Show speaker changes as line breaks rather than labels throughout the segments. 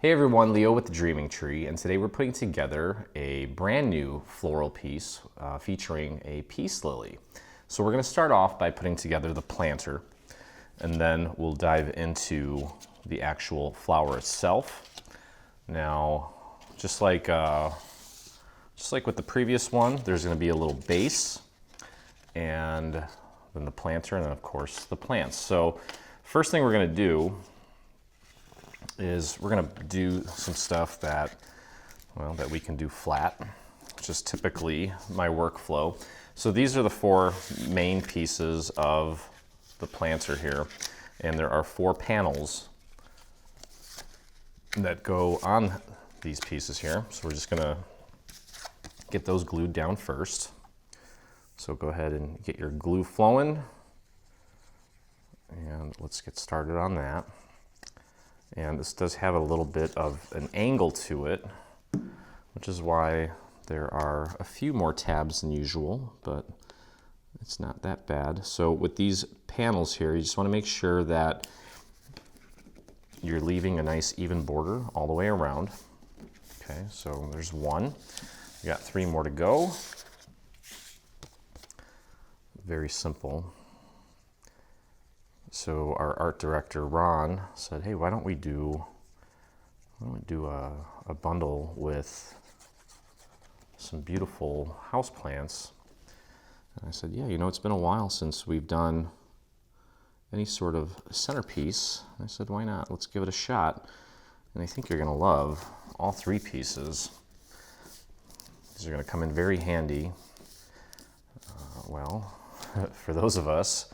Hey everyone, Leo with the Dreaming Tree, and today we're putting together a brand new floral piece featuring a peace lily. So we're going to start off by putting together the planter, and then we'll dive into the actual flower itself. Now, just like with the previous one, there's going to be a little base, and then the planter, and then of course the plants. So first thing we're going to do is we're going to do some stuff that we can do flat, which is typically my workflow. So these are the four main pieces of the planter here, and there are four panels that go on these pieces here. So we're just going to get those glued down first. So go ahead and get your glue flowing, and let's get started on that. And this does have a little bit of an angle to it, which is why there are a few more tabs than usual, but it's not that bad. So with these panels here, you just want to make sure that you're leaving a nice even border all the way around. Okay, so there's one. We got three more to go. Very simple. So our art director, Ron, said, hey, why don't we do a bundle with some beautiful houseplants? And I said, yeah, you know, it's been a while since we've done any sort of centerpiece. And I said, why not? Let's give it a shot. And I think you're going to love all three pieces. These are going to come in very handy. For those of us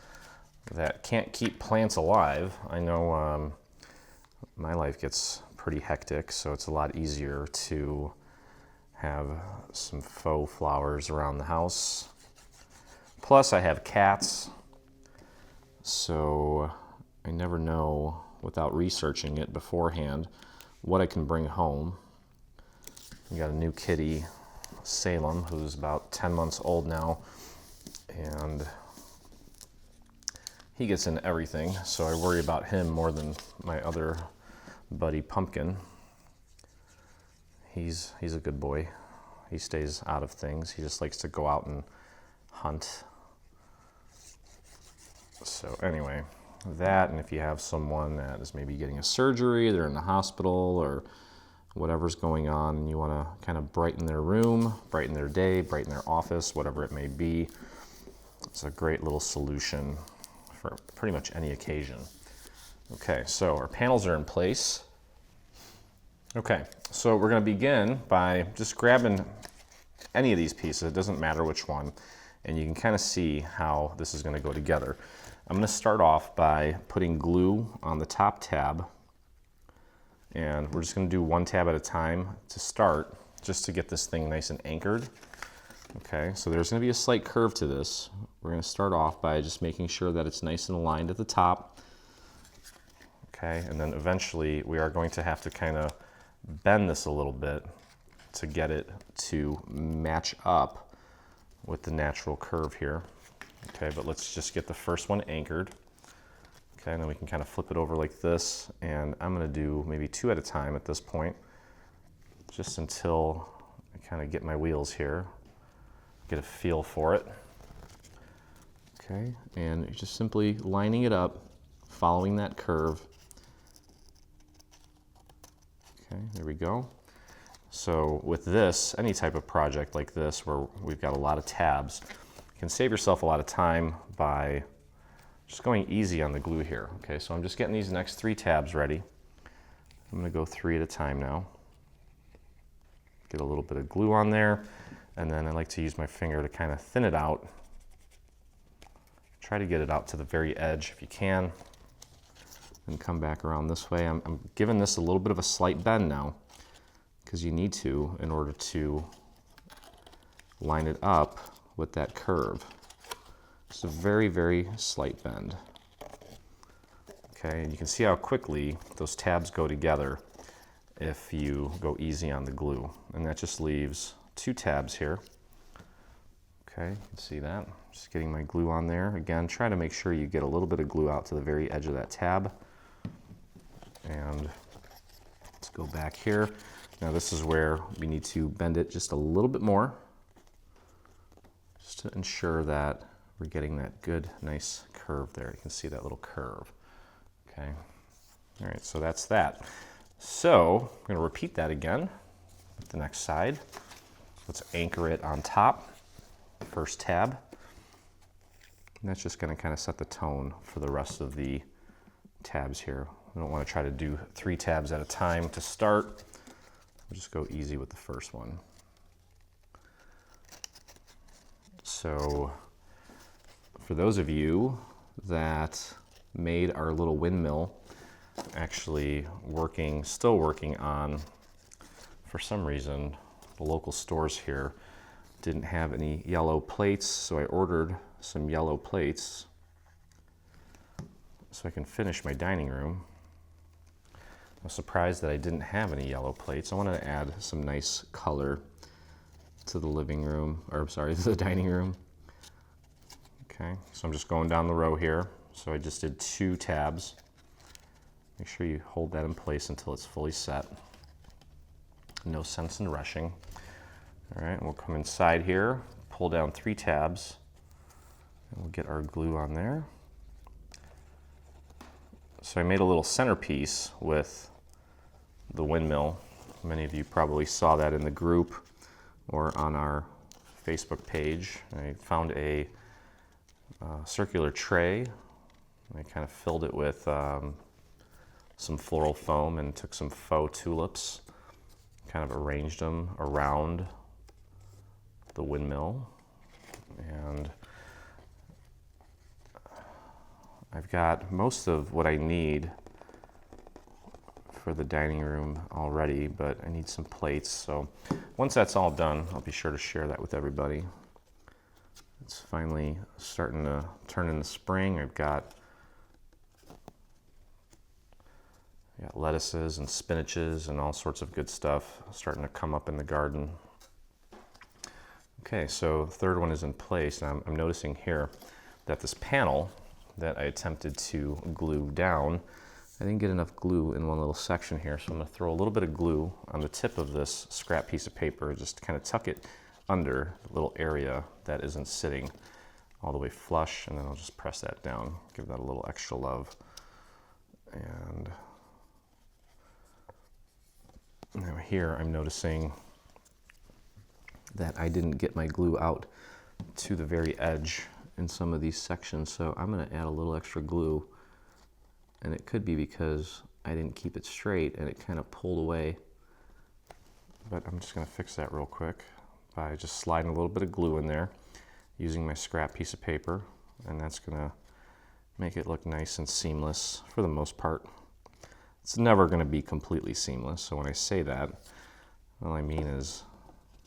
that can't keep plants alive. I know my life gets pretty hectic, so it's a lot easier to have some faux flowers around the house. Plus I have cats, so I never know without researching it beforehand what I can bring home. We got a new kitty, Salem, who's about 10 months old now, and he gets into everything, so I worry about him more than my other buddy, Pumpkin. He's a good boy. He stays out of things. He just likes to go out and hunt. So anyway, that, and if you have someone that is maybe getting a surgery, they're in the hospital, or whatever's going on, and you want to kind of brighten their room, brighten their day, brighten their office, whatever it may be, it's a great little solution for pretty much any occasion. Okay, so our panels are in place. Okay, so we're going to begin by just grabbing any of these pieces, it doesn't matter which one, and you can kind of see how this is going to go together. I'm going to start off by putting glue on the top tab, and we're just going to do one tab at a time to start, just to get this thing nice and anchored. Okay, so there's going to be a slight curve to this. We're going to start off by just making sure that it's nice and aligned at the top. Okay, and then eventually we are going to have to kind of bend this a little bit to get it to match up with the natural curve here. Okay, but let's just get the first one anchored. Okay, and then we can kind of flip it over like this, and I'm going to do maybe two at a time at this point, just until I kind of get my wheels here. Get a feel for it. Okay, and you're just simply lining it up, following that curve. Okay, there we go. So with this, any type of project like this where we've got a lot of tabs, you can save yourself a lot of time by just going easy on the glue here. Okay, so I'm just getting these next three tabs ready. I'm going to go three at a time now. Get a little bit of glue on there. And then I like to use my finger to kind of thin it out. Try to get it out to the very edge if you can. And come back around this way. I'm giving this a little bit of a slight bend now, because you need to in order to line it up with that curve. Just a very, very slight bend. Okay, and you can see how quickly those tabs go together if you go easy on the glue. And that just leaves two tabs here. Okay, you can see that. Just getting my glue on there. Again, try to make sure you get a little bit of glue out to the very edge of that tab. And Let's go back here. Now this is where we need to bend it just a little bit more, just to ensure that we're getting that good, nice curve there. You can see that little curve, okay? All right, so that's that. So I'm gonna repeat that again with the next side. Let's anchor it on top, first tab. And that's just gonna kind of set the tone for the rest of the tabs here. We don't wanna try to do 3 tabs at a time to start. We'll just go easy with the first one. So for those of you that made our little windmill, actually still working on, for some reason, the local stores here didn't have any yellow plates, so I ordered some yellow plates so I can finish my dining room. I was surprised that I didn't have any yellow plates. I wanted to add some nice color to the living room, or I'm sorry, to the dining room. Okay, so I'm just going down the row here. So I just did 2 tabs. Make sure you hold that in place until it's fully set. No sense in rushing. All right, and we'll come inside here, pull down 3 tabs, and we'll get our glue on there. So I made a little centerpiece with the windmill. Many of you probably saw that in the group or on our Facebook page. I found a circular tray. I kind of filled it with some floral foam and took some faux tulips, kind of arranged them around the windmill. And I've got most of what I need for the dining room already, but I need some plates. So once that's all done, I'll be sure to share that with everybody. It's finally starting to turn in the spring. I've got lettuces and spinaches and all sorts of good stuff starting to come up in the garden. Okay, so the third one is in place. Now I'm noticing here that this panel that I attempted to glue down, I didn't get enough glue in one little section here, so I'm going to throw a little bit of glue on the tip of this scrap piece of paper, just to kind of tuck it under the little area that isn't sitting all the way flush, and then I'll just press that down, give that a little extra love. And now here I'm noticing that I didn't get my glue out to the very edge in some of these sections, so I'm going to add a little extra glue, and it could be because I didn't keep it straight and it kind of pulled away, but I'm just going to fix that real quick by just sliding a little bit of glue in there using my scrap piece of paper, and that's going to make it look nice and seamless for the most part. It's never going to be completely seamless, so when I say that, all I mean is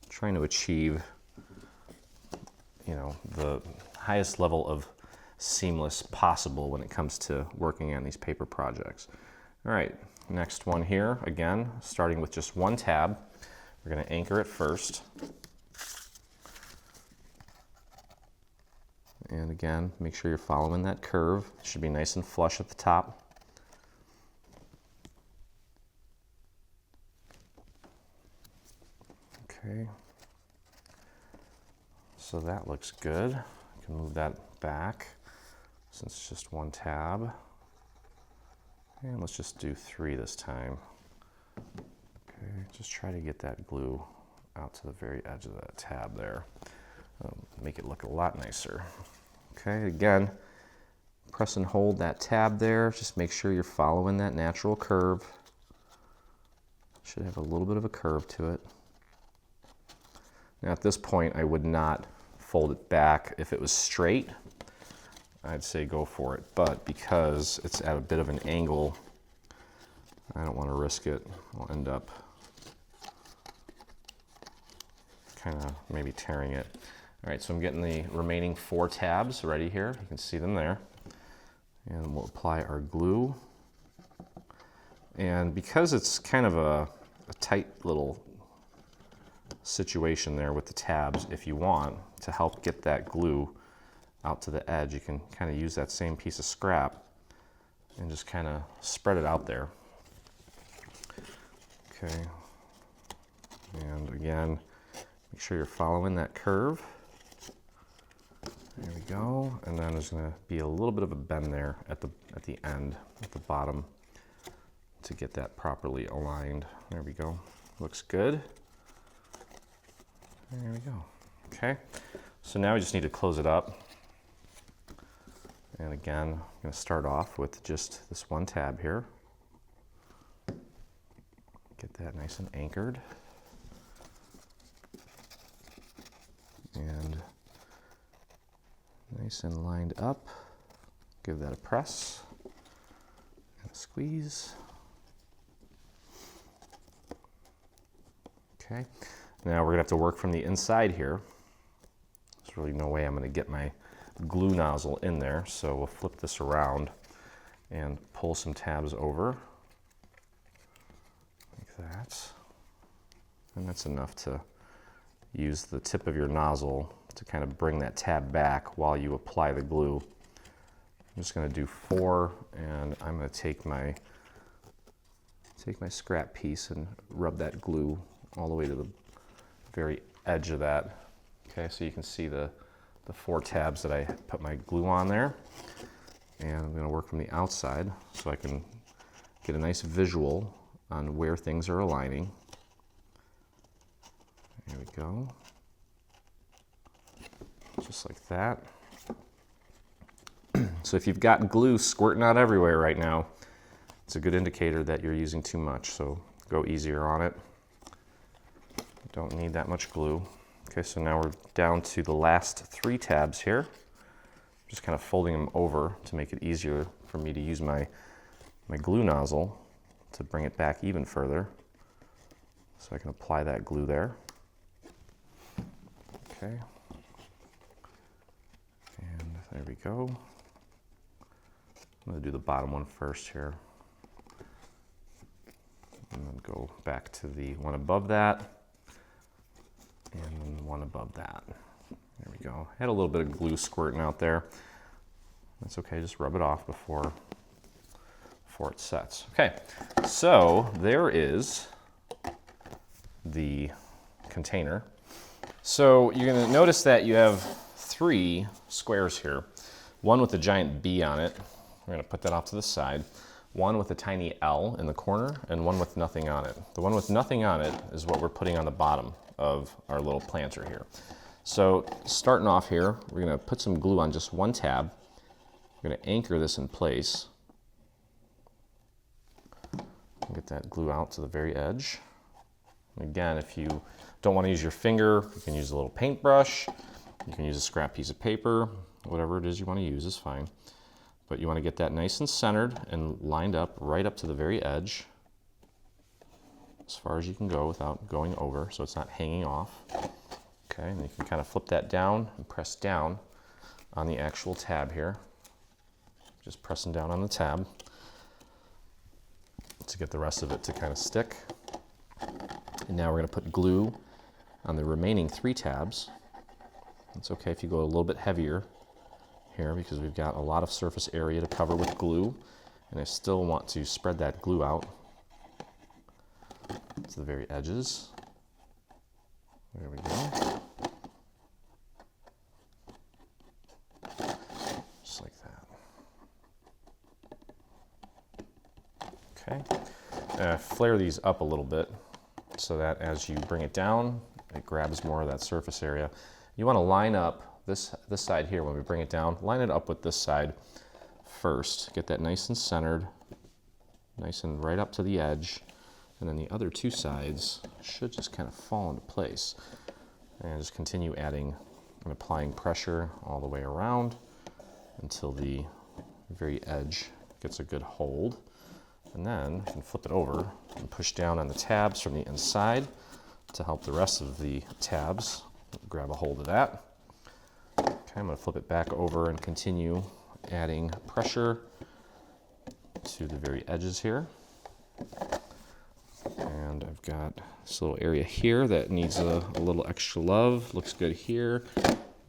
trying to achieve, the highest level of seamless possible when it comes to working on these paper projects. All right, next one here, again, starting with just 1 tab. We're going to anchor it first. And again, make sure you're following that curve. It should be nice and flush at the top. Okay. So that looks good. I can move that back since it's just 1 tab. And let's just do 3 this time. Okay, just try to get that glue out to the very edge of that tab there. Make it look a lot nicer. Okay, again, press and hold that tab there. Just make sure you're following that natural curve. Should have a little bit of a curve to it. Now at this point, I would not fold it back. If it was straight, I'd say go for it. But because it's at a bit of an angle, I don't want to risk it. I'll end up kind of maybe tearing it. All right, so I'm getting the remaining 4 tabs ready here. You can see them there. And we'll apply our glue. And because it's kind of a tight little situation there with the tabs, if you want to help get that glue out to the edge, you can kind of use that same piece of scrap and just kind of spread it out there. Okay. And again, make sure you're following that curve. There we go. And then there's going to be a little bit of a bend there at the end, at the bottom, to get that properly aligned. There we go. Looks good. There we go. Okay. So now we just need to close it up. And again, I'm going to start off with just this one tab here. Get that nice and anchored. And nice and lined up. Give that a press and a squeeze. Okay. Now we're going to have to work from the inside here. There's really no way I'm going to get my glue nozzle in there, so we'll flip this around and pull some tabs over like that. And that's enough to use the tip of your nozzle to kind of bring that tab back while you apply the glue. I'm just going to do 4, and I'm going to take my scrap piece and rub that glue all the way to the very edge of that. Okay, so you can see the 4 tabs that I put my glue on there. And I'm going to work from the outside so I can get a nice visual on where things are aligning. There we go. Just like that. So if you've got glue squirting out everywhere right now, it's a good indicator that you're using too much, so go easier on it. Don't need that much glue. Okay, so now we're down to the last 3 tabs here. Just kind of folding them over to make it easier for me to use my glue nozzle to bring it back even further. So I can apply that glue there. Okay. And there we go. I'm going to do the bottom one first here. And then go back to the one above that. And then one above that. There we go. Had a little bit of glue squirting out there. That's okay, just rub it off before it sets. Okay, so there is the container. So you're going to notice that you have 3 squares here. One with a giant B on it. We're going to put that off to the side. One with a tiny L in the corner, and one with nothing on it. The one with nothing on it is what we're putting on the bottom of our little planter here. So starting off here, we're going to put some glue on just one tab. We're going to anchor this in place. Get that glue out to the very edge. And again, if you don't want to use your finger, you can use a little paintbrush. You can use a scrap piece of paper. Whatever it is you want to use is fine. But you want to get that nice and centered and lined up right up to the very edge, as far as you can go without going over, so it's not hanging off. Okay, and you can kind of flip that down and press down on the actual tab here. Just pressing down on the tab to get the rest of it to kind of stick. And now we're going to put glue on the remaining 3 tabs. It's okay if you go a little bit heavier here because we've got a lot of surface area to cover with glue, and I still want to spread that glue out to the very edges. There we go. Just like that. Okay. Flare these up a little bit so that as you bring it down, it grabs more of that surface area. You want to line up this side here when we bring it down. Line it up with this side first. Get that nice and centered, nice and right up to the edge. And then the other 2 sides should just kind of fall into place. And just continue adding and applying pressure all the way around until the very edge gets a good hold. And then you can flip it over and push down on the tabs from the inside to help the rest of the tabs grab a hold of that. Okay, I'm going to flip it back over and continue adding pressure to the very edges here. And I've got this little area here that needs a little extra love. Looks good here.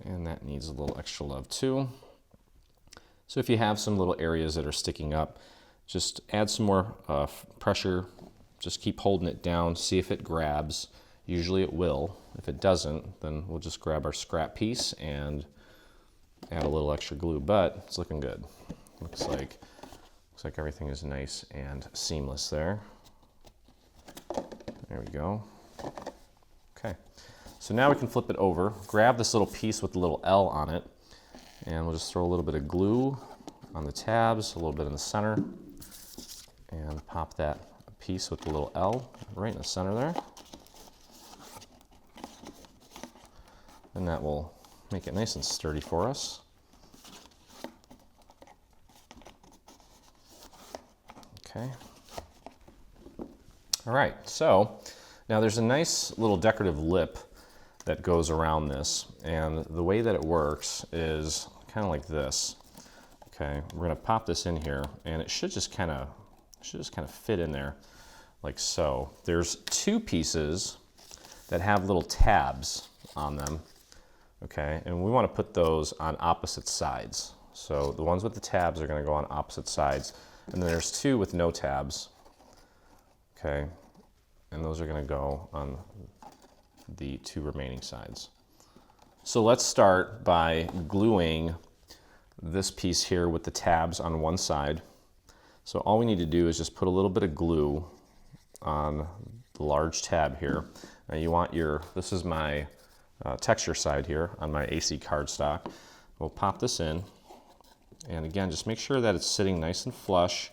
And that needs a little extra love too. So if you have some little areas that are sticking up, just add some more pressure just keep holding it down, see if it grabs. Usually it will. If it doesn't, then we'll just grab our scrap piece and add a little extra glue, but it's looking good. Looks like everything is nice and seamless there. There we go. Okay, so now we can flip it over, grab this little piece with the little L on it, and we'll just throw a little bit of glue on the tabs, a little bit in the center, and pop that piece with the little L right in the center there. And that will make it nice and sturdy for us. Okay. All right, so now there's a nice little decorative lip that goes around this, and the way that it works is kind of like this. Okay, we're gonna pop this in here, and it should just kind of fit in there, like so. There's two pieces that have little tabs on them. Okay, and we want to put those on opposite sides. So the ones with the tabs are going to go on opposite sides, and then there's two with no tabs. Okay, and those are going to go on the two remaining sides. So let's start by gluing this piece here with the tabs on one side. So all we need to do is just put a little bit of glue on the large tab here. Now you want this is my texture side here on my AC cardstock. We'll pop this in, and again, just make sure that it's sitting nice and flush,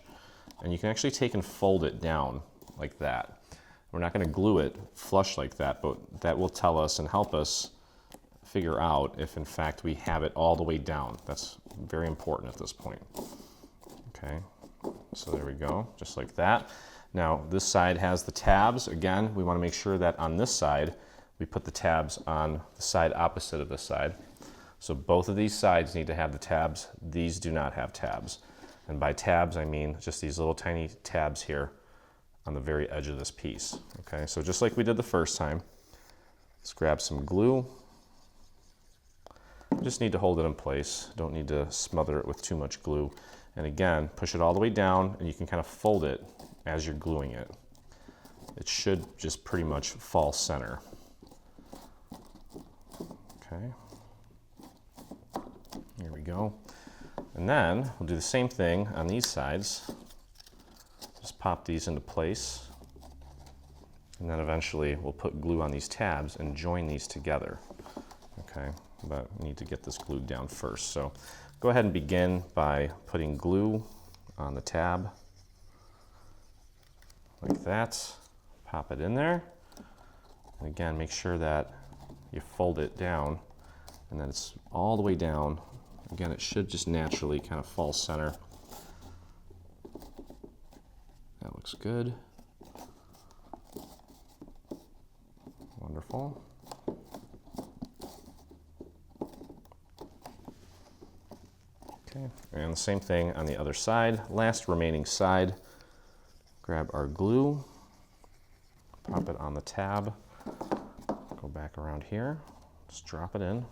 and you can actually take and fold it down like that. We're not going to glue it flush like that, but that will tell us and help us figure out if in fact we have it all the way down. That's very important at this point. Okay, so there we go, just like that. Now this side has the tabs. Again, we want to make sure that on this side we put the tabs on the side opposite of this side. So both of these sides need to have the tabs. These do not have tabs. And by tabs, I mean just these little tiny tabs here on the very edge of this piece. Okay, so just like we did the first time, let's grab some glue. Just need to hold it in place. Don't need to smother it with too much glue. And again, push it all the way down, and you can kind of fold it as you're gluing it. It should just pretty much fall center. Okay, here we go. And then we'll do the same thing on these sides. Just pop these into place. And then eventually we'll put glue on these tabs and join these together. Okay, but we need to get this glued down first. So go ahead and begin by putting glue on the tab like that. Pop it in there. And again, make sure that you fold it down and then it's all the way down. Again, it should just naturally kind of fall center. That looks good. Wonderful. Okay, and the same thing on the other side. Last remaining side, grab our glue, pop it on the tab, go back around here, just drop it in,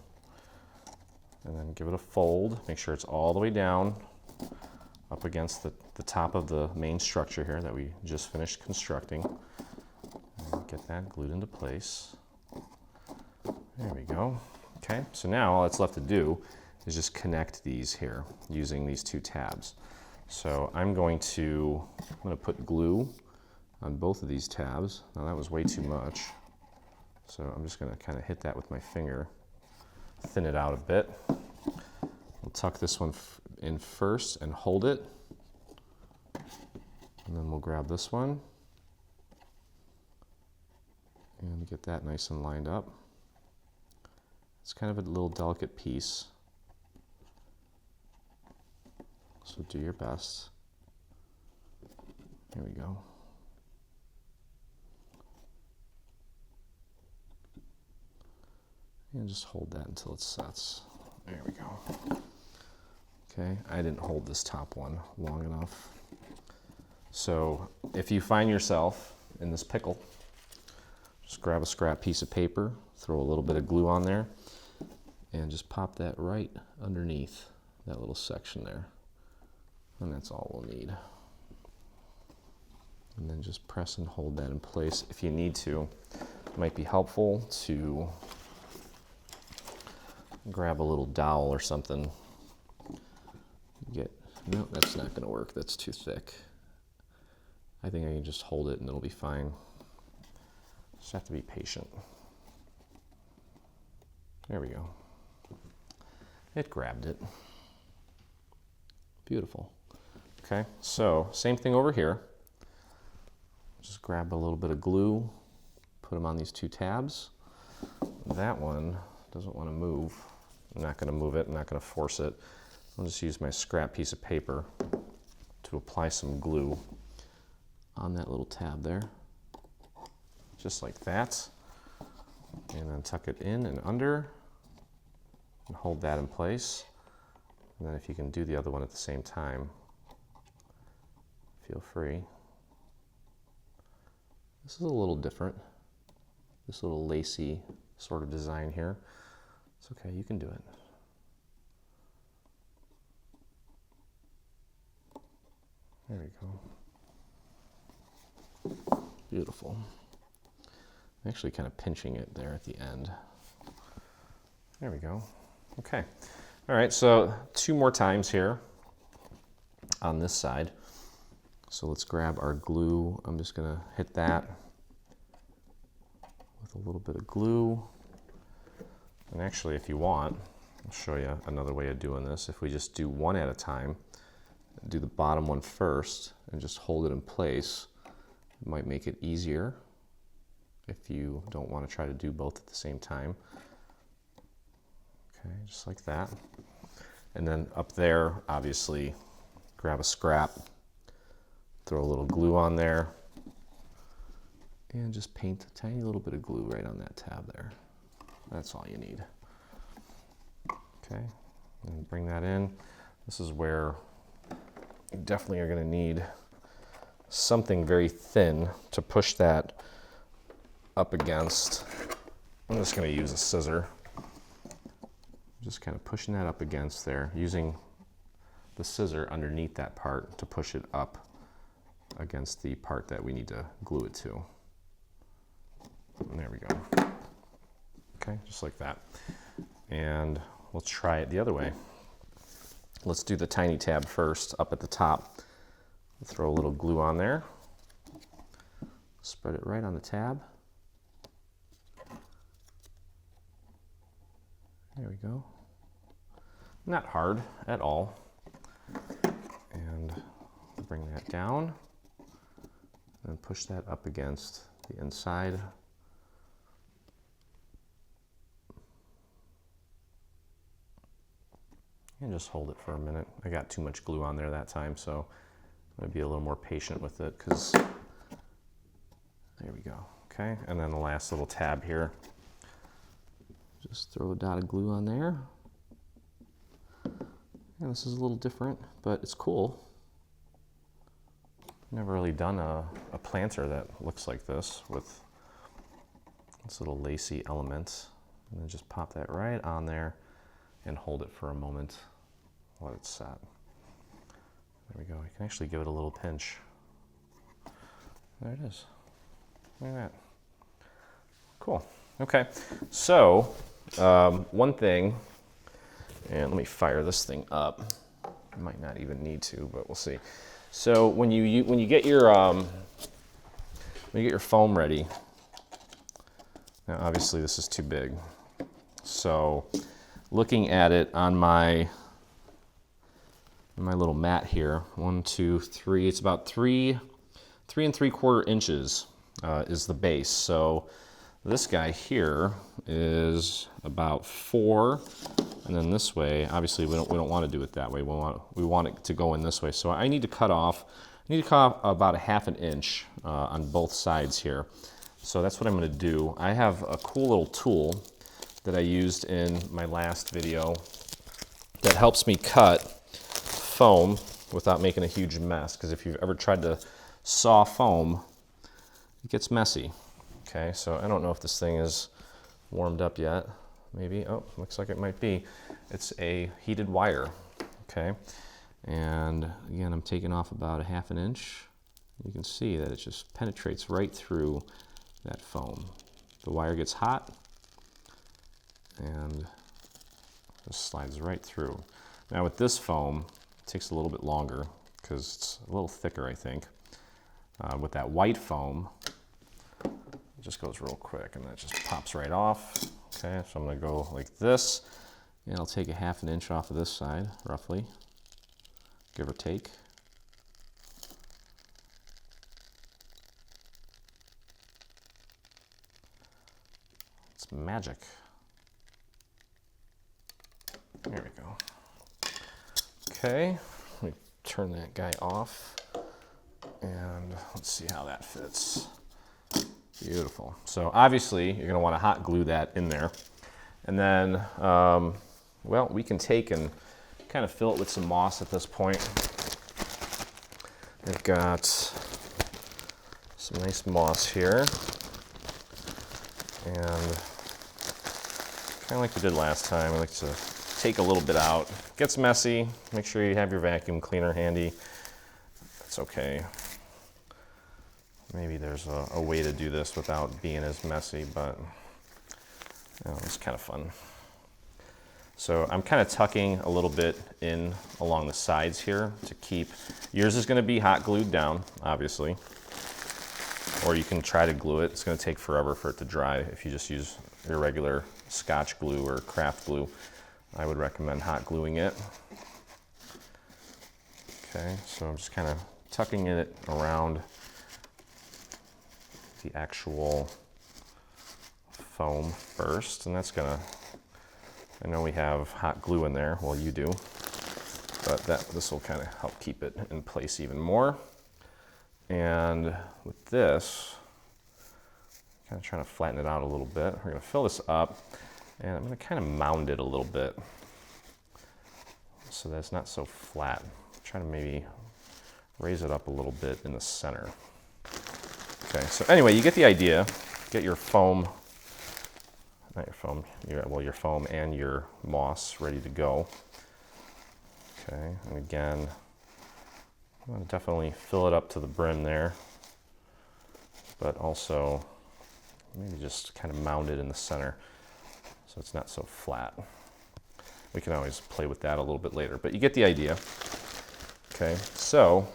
and then give it a fold. Make sure it's all the way down up against the top of the main structure here that we just finished constructing. And get that glued into place. There we go. Okay, so now all that's left to do is just connect these here using these two tabs. So I'm going to put glue on both of these tabs. Now that was way too much. So I'm just going to kind of hit that with my finger, thin it out a bit. We'll tuck this one in first and hold it. And then we'll grab this one and get that nice and lined up. It's kind of a little delicate piece, so do your best. Here we go. And just hold that until it sets. There we go. Okay, I didn't hold this top one long enough. So if you find yourself in this pickle, just grab a scrap piece of paper, throw a little bit of glue on there, and just pop that right underneath that little section there. And that's all we'll need. And then just press and hold that in place if you need to. It might be helpful to grab a little dowel or something. No, that's not going to work. That's too thick. I think I can just hold it and it'll be fine. Just have to be patient. There we go. It grabbed it. Beautiful. Okay, so same thing over here. Just grab a little bit of glue, put them on these two tabs. That one doesn't want to move. I'm not going to move it, I'm not going to force it. I'll just use my scrap piece of paper to apply some glue on that little tab there. Just like that. And then tuck it in and under and hold that in place. And then if you can do the other one at the same time, feel free. This is a little different. This little lacy sort of design here. It's okay, you can do it. There we go. Beautiful. I'm actually kind of pinching it there at the end. There we go. Okay. All right, so 2 more times here on this side. So let's grab our glue. I'm just going to hit that with a little bit of glue. And actually, if you want, I'll show you another way of doing this. If we just do one at a time, do the bottom one first and just hold it in place, it might make it easier if you don't want to try to do both at the same time. Okay, just like that. And then up there, obviously, grab a scrap, throw a little glue on there, and just paint a tiny little bit of glue right on that tab there. That's all you need. Okay, and bring that in. This is where you definitely are going to need something very thin to push that up against. I'm just going to use a scissor. Just kind of pushing that up against there, using the scissor underneath that part to push it up against the part that we need to glue it to. And there we go. Okay, just like that. And let's try it the other way. Let's do the tiny tab first, up at the top. Throw a little glue on there. Spread it right on the tab. There we go. Not hard at all. And bring that down. And push that up against the inside. And just hold it for a minute. I got too much glue on there that time, so I'm gonna be a little more patient with it, because there we go. Okay, and then the last little tab here. Just throw a dot of glue on there. And this is a little different, but it's cool. Never really done a planter that looks like this with this little lacy element. And then just pop that right on there and hold it for a moment. Let it set. There we go. I can actually give it a little pinch. There it is. Look at that. Cool. Okay. So one thing, and let me fire this thing up. I might not even need to, but we'll see. So when you get your foam ready, now obviously this is too big. So looking at it on my little mat here, 1, 2, 3, it's about 3 3¾ inches is the base. So this guy here is about 4, and then this way, obviously we don't want to do it that way. We want it to go in this way. So I need to cut off about 1/2 inch on both sides here. So that's what I'm going to do. I have a cool little tool that I used in my last video that helps me cut foam without making a huge mess, because if you've ever tried to saw foam, it gets messy. Okay, so I don't know if this thing is warmed up yet. Maybe. Oh, looks like it might be. It's a heated wire. Okay, and again, I'm taking off about 1/2 inch You can see that it just penetrates right through that foam. The wire gets hot and just slides right through. Now with this foam, it takes a little bit longer because it's a little thicker, I think. With that white foam, it just goes real quick and that just pops right off. Okay, so I'm gonna go like this, and I'll take a 1/2 inch off of this side, roughly, give or take. It's magic. There we go. Okay, let me turn that guy off, and let's see how that fits. Beautiful. So obviously you're going to want to hot glue that in there, and then well, we can take and kind of fill it with some moss at this point. I've got some nice moss here, and kind of like we did last time, I like to take a little bit out. It gets messy. Make sure you have your vacuum cleaner handy. It's okay. Maybe there's a way to do this without being as messy, but you know, it's kind of fun. So I'm kind of tucking a little bit in along the sides here to keep, yours is going to be hot glued down, obviously, or you can try to glue it. It's going to take forever for it to dry if you just use your regular Scotch glue or craft glue. I would recommend hot gluing it. Okay, so I'm just kind of tucking it around the actual foam first, and that's gonna, I know we have hot glue in there, well you do, but this will kind of help keep it in place even more. And with this, kind of trying to flatten it out a little bit, we're gonna fill this up, and I'm gonna kind of mound it a little bit so that it's not so flat. Try to maybe raise it up a little bit in the center. Okay, so anyway, you get the idea. Get your foam, not your foam, your foam and your moss ready to go. Okay, and again, I'm gonna definitely fill it up to the brim there, but also maybe just kind of mound it in the center so it's not so flat. We can always play with that a little bit later, but you get the idea. Okay, so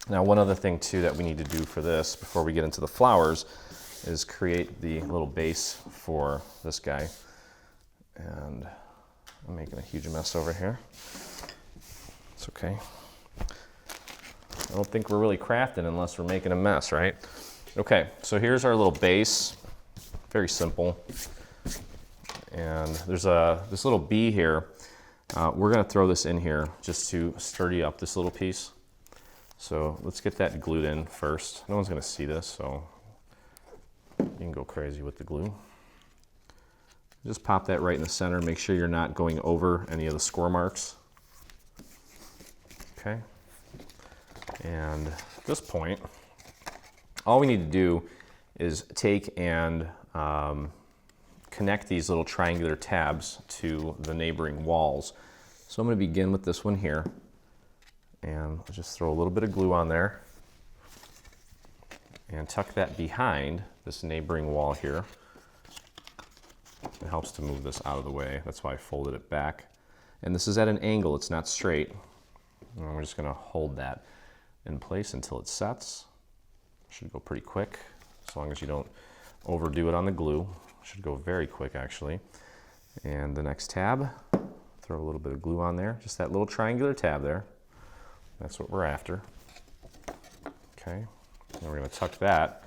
now one other thing too that we need to do for this before we get into the flowers is create the little base for this guy. And I'm making a huge mess over here. It's okay. I don't think we're really crafting unless we're making a mess, right? Okay, so here's our little base. Very simple. And there's this little bee here. We're gonna throw this in here just to sturdy up this little piece. So let's get that glued in first. No one's gonna see this, so you can go crazy with the glue. Just pop that right in the center. Make sure you're not going over any of the score marks. Okay. And at this point, all we need to do is take and connect these little triangular tabs to the neighboring walls. So I'm going to begin with this one here, and I'll just throw a little bit of glue on there and tuck that behind this neighboring wall here. It helps to move this out of the way. That's why I folded it back. And this is at an angle, it's not straight. And we're just going to hold that in place until it sets. Should go pretty quick, as long as you don't overdo it on the glue. Should go very quick actually. And the next tab, throw a little bit of glue on there, just that little triangular tab there. That's what we're after. Okay, and we're going to tuck that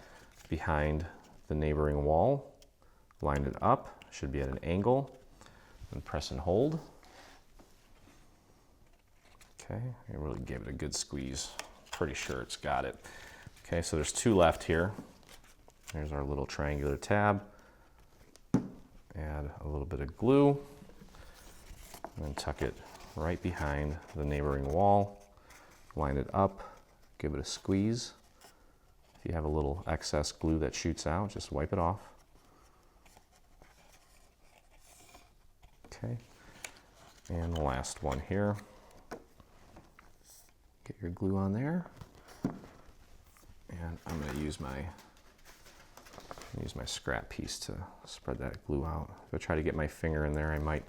behind the neighboring wall, line it up, should be at an angle, and press and hold. Okay, I really gave it a good squeeze. Pretty sure it's got it. Okay, so there's two left here. There's our little triangular tab. Add a little bit of glue, and then tuck it right behind the neighboring wall. Line it up, give it a squeeze. If you have a little excess glue that shoots out, just wipe it off. Okay, and the last one here. Get your glue on there. And I'm going to use my scrap piece to spread that glue out. If I try to get my finger in there, I might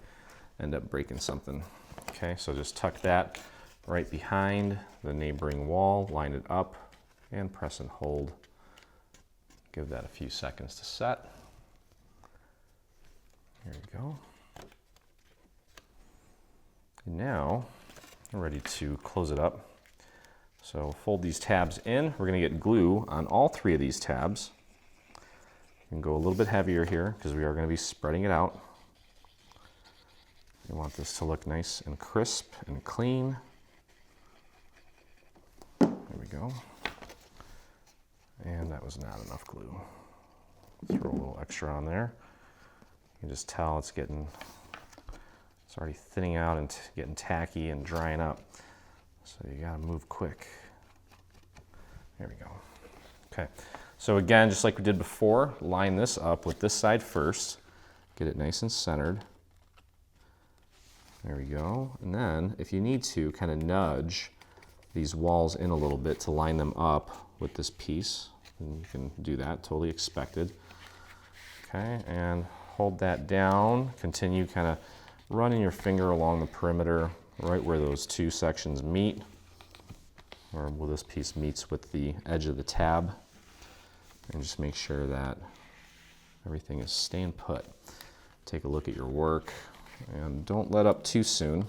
end up breaking something. Okay, so just tuck that right behind the neighboring wall, line it up, and press and hold. Give that a few seconds to set. There you go. And now I'm ready to close it up. So fold these tabs in. We're going to get glue on all 3 of these tabs. You can go a little bit heavier here because we are going to be spreading it out. You want this to look nice and crisp and clean. There we go. And that was not enough glue. Throw a little extra on there. You can just tell it's already thinning out and getting tacky and drying up. So you gotta move quick. There we go. Okay, so again, just like we did before, line this up with this side first. Get it nice and centered. There we go. And then if you need to, kind of nudge these walls in a little bit to line them up with this piece. And you can do that, totally expected. Okay, and hold that down. Continue kind of running your finger along the perimeter, right where those 2 sections meet, or where this piece meets with the edge of the tab. And just make sure that everything is staying put. Take a look at your work, and don't let up too soon,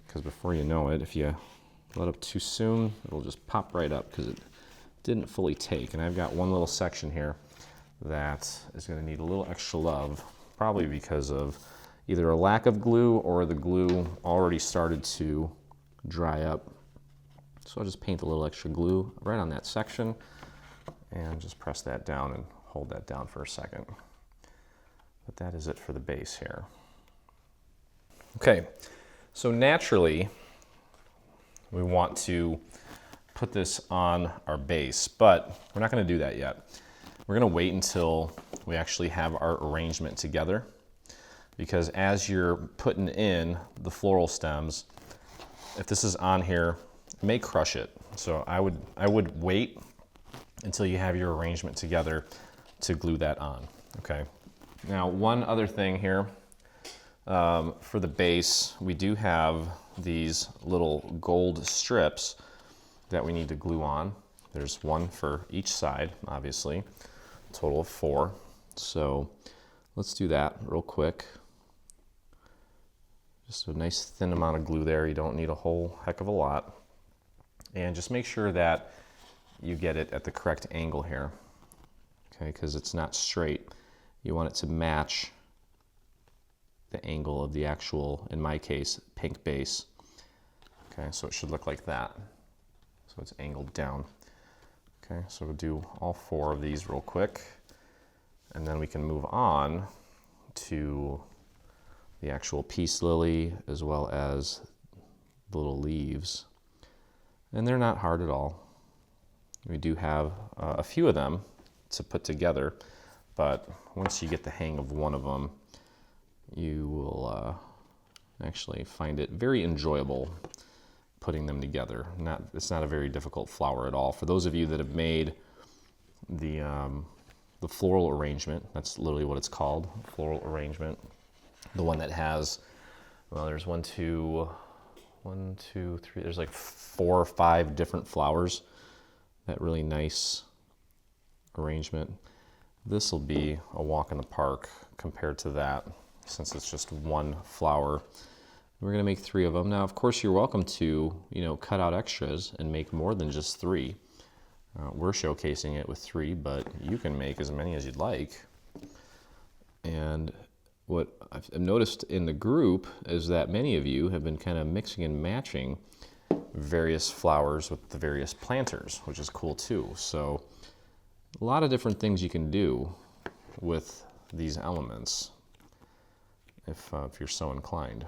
because before you know it, if you let up too soon, it'll just pop right up because it didn't fully take. And I've got one little section here that is going to need a little extra love, probably because of either a lack of glue or the glue already started to dry up. So I'll just paint a little extra glue right on that section and just press that down and hold that down for a second. But that is it for the base here. Okay, so naturally we want to put this on our base, but we're not going to do that yet. We're going to wait until we actually have our arrangement together, because as you're putting in the floral stems, if this is on here, it may crush it. So I would wait until you have your arrangement together to glue that on. Okay. Now, one other thing here, for the base, we do have these little gold strips that we need to glue on. There's one for each side, obviously, a total of 4. So let's do that real quick. Just a nice thin amount of glue there. You don't need a whole heck of a lot. And just make sure that you get it at the correct angle here, okay, because it's not straight. You want it to match the angle of the actual, in my case, pink base. Okay, so it should look like that. So it's angled down. Okay, so we'll do all 4 of these real quick, and then we can move on to the actual peace lily as well as the little leaves. And they're not hard at all. We do have a few of them to put together, but once you get the hang of one of them, you will actually find it very enjoyable putting them together. It's not a very difficult flower at all. For those of you that have made the floral arrangement, that's literally what it's called, floral arrangement. The one that has, well, there's 1, 2, 3, there's like 4 or 5 different flowers. That really nice arrangement. This will be a walk in the park compared to that, since it's just 1 flower. We're gonna make 3 of them. Now, of course, you're welcome to, cut out extras and make more than just 3. We're showcasing it with 3, but you can make as many as you'd like. And what I've noticed in the group is that many of you have been kind of mixing and matching various flowers with the various planters, which is cool too. So a lot of different things you can do with these elements if you're so inclined.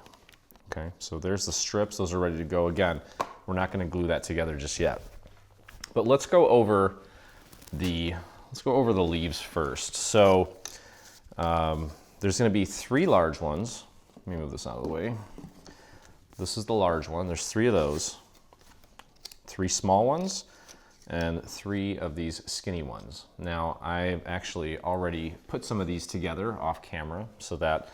Okay, so there's the strips. Those are ready to go. Again, we're not going to glue that together just yet. But let's go over the leaves first. So there's going to be 3 large ones. Let me move this out of the way. This is the large one. There's 3 of those. 3 small ones, and 3 of these skinny ones. Now, I've actually already put some of these together off camera so that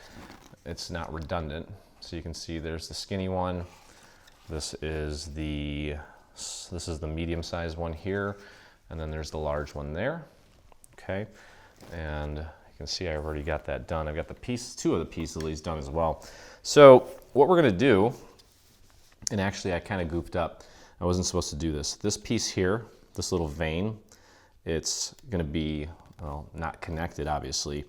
it's not redundant. So you can see there's the skinny one. This is the medium-sized one here, and then there's the large one there. Okay, and you can see I've already got that done. I've got the piece, 2 of the pieces at least done as well. So what we're gonna do, and actually I kind of goofed up. I wasn't supposed to do this. This piece here, this little vein, it's gonna be, well, not connected obviously.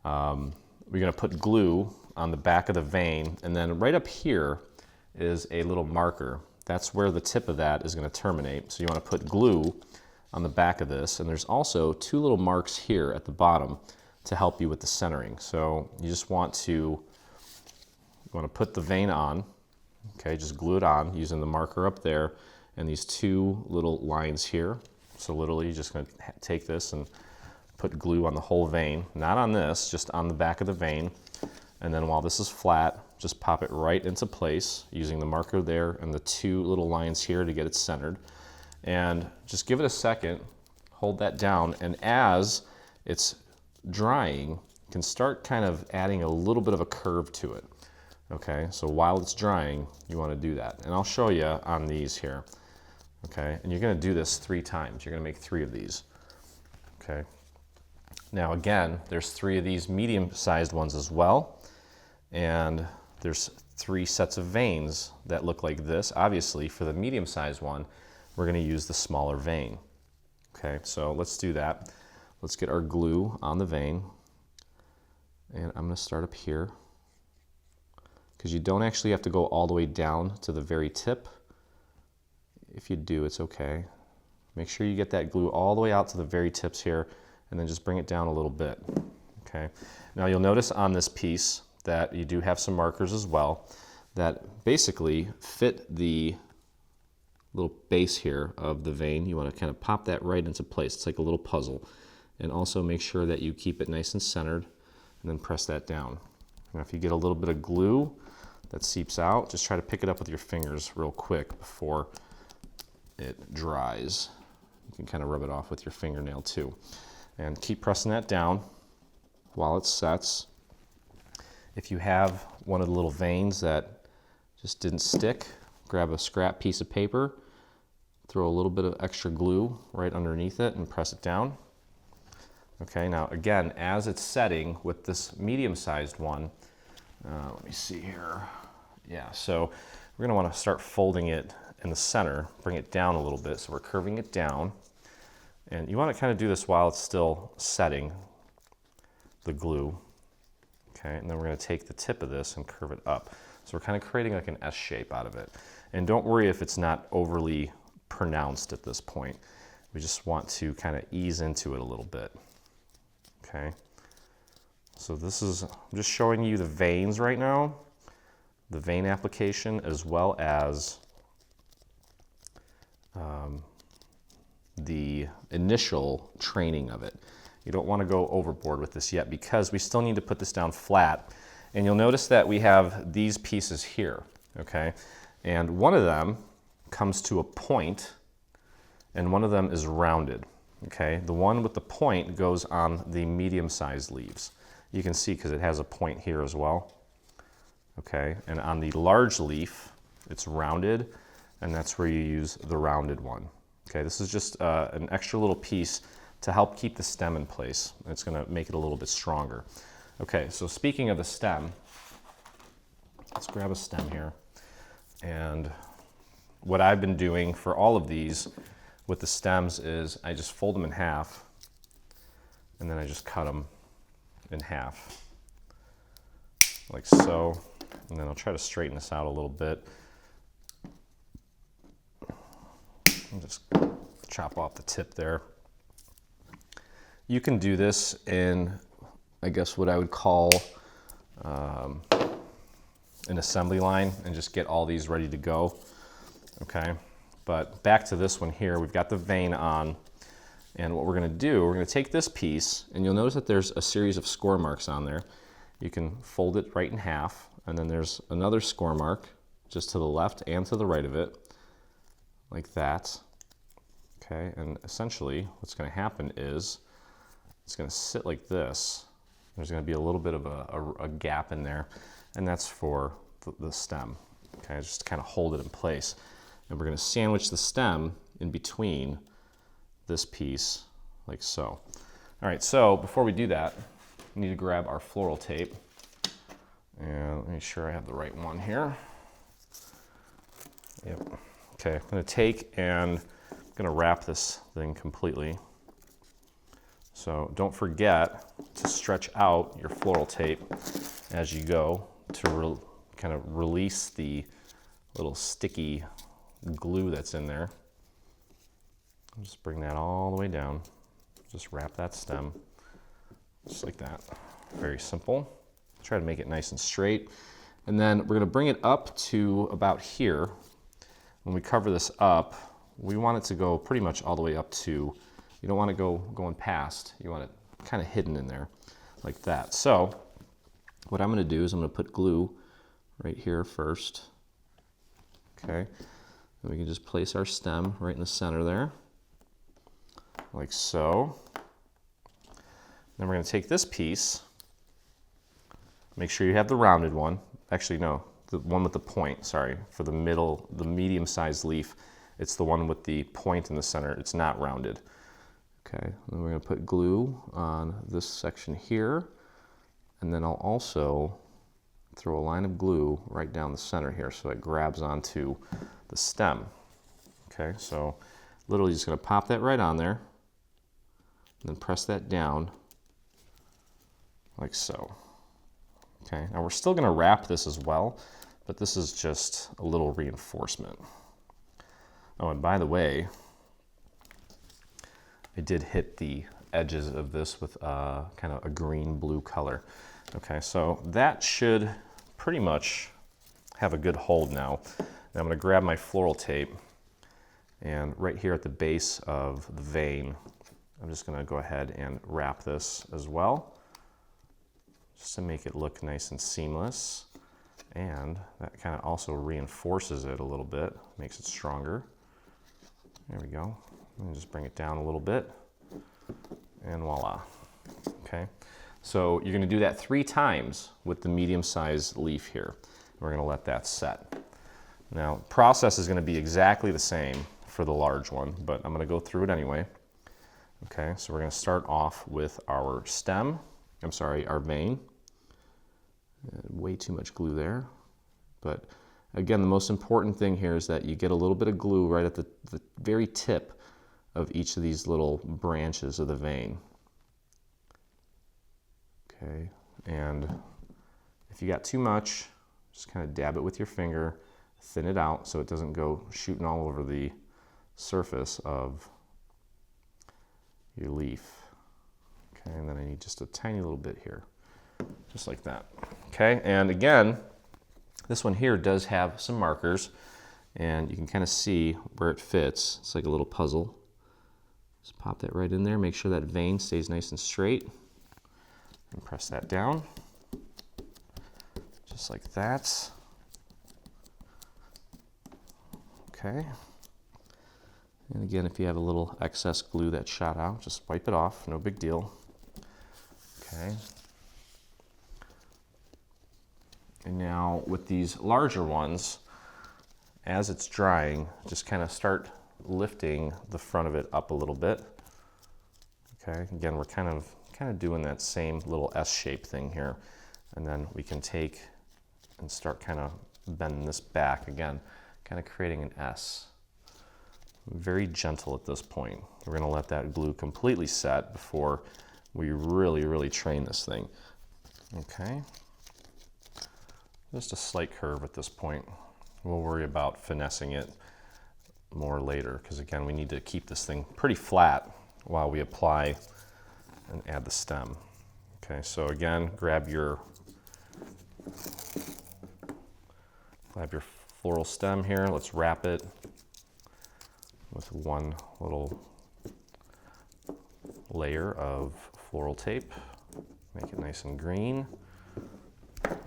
We're gonna put glue on the back of the vein, and then right up here is a little marker. That's where the tip of that is gonna terminate. So you wanna put glue on the back of this, and there's also 2 little marks here at the bottom to help you with the centering. So you just want to put the vein on, okay, just glue it on using the marker up there and these 2 little lines here. So literally you're just gonna take this and put glue on the whole vein, not on this, just on the back of the vein. And then while this is flat, just pop it right into place using the marker there and the 2 little lines here to get it centered. And just give it a second, hold that down, and as it's drying, you can start kind of adding a little bit of a curve to it. Okay, so while it's drying, you want to do that. And I'll show you on these here. Okay, and you're going to do this 3 times. You're going to make 3 of these. Okay. Now again, there's 3 of these medium-sized ones as well. And there's 3 sets of veins that look like this. Obviously, for the medium-sized one, we're going to use the smaller vein. Okay, so let's do that. Let's get our glue on the vein. And I'm going to start up here, because you don't actually have to go all the way down to the very tip. If you do, it's okay. Make sure you get that glue all the way out to the very tips here, and then just bring it down a little bit. Okay. Now you'll notice on this piece that you do have some markers as well that basically fit the little base here of the vein. You want to kind of pop that right into place. It's like a little puzzle. And also make sure that you keep it nice and centered, and then press that down. Now if you get a little bit of glue that seeps out, just try to pick it up with your fingers real quick before it dries. You can kind of rub it off with your fingernail too. And keep pressing that down while it sets. If you have one of the little veins that just didn't stick, grab a scrap piece of paper, throw a little bit of extra glue right underneath it and press it down. Okay, now again, as it's setting with this medium-sized one, let me see here. Yeah, so we're going to want to start folding it in the center, bring it down a little bit. So we're curving it down. And you want to kind of do this while it's still setting the glue. Okay, and then we're going to take the tip of this and curve it up. So we're kind of creating like an S shape out of it. And don't worry if it's not overly pronounced at this point. We just want to kind of ease into it a little bit. Okay, so this is, I'm just showing you the veins right now, the vein application, as well as the initial training of it. You don't want to go overboard with this yet because we still need to put this down flat. And you'll notice that we have these pieces here, okay? And one of them comes to a point and one of them is rounded, okay? The one with the point goes on the medium-sized leaves. You can see because it has a point here as well, okay? And on the large leaf, it's rounded, and that's where you use the rounded one. Okay, this is just an extra little piece to help keep the stem in place. It's going to make it a little bit stronger. Okay, so speaking of the stem, let's grab a stem here. And what I've been doing for all of these with the stems is I just fold them in half, and then I just cut them in half, like so. And then I'll try to straighten this out a little bit. And just chop off the tip there. You can do this in, I guess, what I would call an assembly line and just get all these ready to go. Okay, but back to this one here, we've got the vein on, and what we're going to do, we're going to take this piece, and you'll notice that there's a series of score marks on there. You can fold it right in half, and then there's another score mark just to the left and to the right of it, like that. Okay, and essentially what's going to happen is it's going to sit like this. There's going to be a little bit of a gap in there, and that's for the stem. Okay, just to kind of hold it in place. And we're going to sandwich the stem in between this piece, like so. All right, so before we do that, we need to grab our floral tape. And let me make sure I have the right one here. Yep. Okay, I'm going to take and I'm going to wrap this thing completely. So don't forget to stretch out your floral tape as you go to kind of release the little sticky glue that's in there. Just bring that all the way down. Just wrap that stem just like that. Very simple. Try to make it nice and straight. And then we're going to bring it up to about here. When we cover this up, we want it to go pretty much all the way up to, you don't want to go going past, you want it kind of hidden in there like that. So what I'm going to do is I'm going to put glue right here first. Okay, and we can just place our stem right in the center there, like so. Then we're going to take this piece, make sure you have the rounded one. Actually, no, the one with the point, sorry, for the middle, the medium-sized leaf. It's the one with the point in the center. It's not rounded. Okay, then we're going to put glue on this section here, and then I'll also throw a line of glue right down the center here so it grabs onto the stem. Okay, so literally just going to pop that right on there, and then press that down like so. Okay, now we're still going to wrap this as well, but this is just a little reinforcement. Oh, and by the way, I did hit the edges of this with kind of a green-blue color. Okay, so that should pretty much have a good hold now. And I'm going to grab my floral tape, and right here at the base of the vein, I'm just going to go ahead and wrap this as well, just to make it look nice and seamless. And that kind of also reinforces it a little bit, makes it stronger. There we go. And just bring it down a little bit, and voila. Okay, so you're going to do that 3 times with the medium-sized leaf here. We're going to let that set. Now, process is going to be exactly the same for the large one, but I'm going to go through it anyway. Okay, so we're going to start off with our stem. I'm sorry, our vein. Way too much glue there, but again, the most important thing here is that you get a little bit of glue right at the very tip of each of these little branches of the vein. Okay, and if you got too much, just kind of dab it with your finger, thin it out so it doesn't go shooting all over the surface of your leaf. Okay, and then I need just a tiny little bit here, just like that. Okay, and again, this one here does have some markers, and you can kind of see where it fits. It's like a little puzzle. Just pop that right in there, make sure that vein stays nice and straight, and press that down, just like that. Okay, and again, if you have a little excess glue that shot out, just wipe it off, no big deal. Okay. And now with these larger ones, as it's drying, just kind of start lifting the front of it up a little bit. Okay, again, we're kind of doing that same little S-shape thing here. And then we can take and start kind of bending this back again, kind of creating an S. Very gentle at this point. We're going to let that glue completely set before we really train this thing. Okay. Just a slight curve at this point. We'll worry about finessing it more later, because again, we need to keep this thing pretty flat while we apply and add the stem. Okay, so again, grab your floral stem here. Let's wrap it with one little layer of floral tape. Make it nice and green.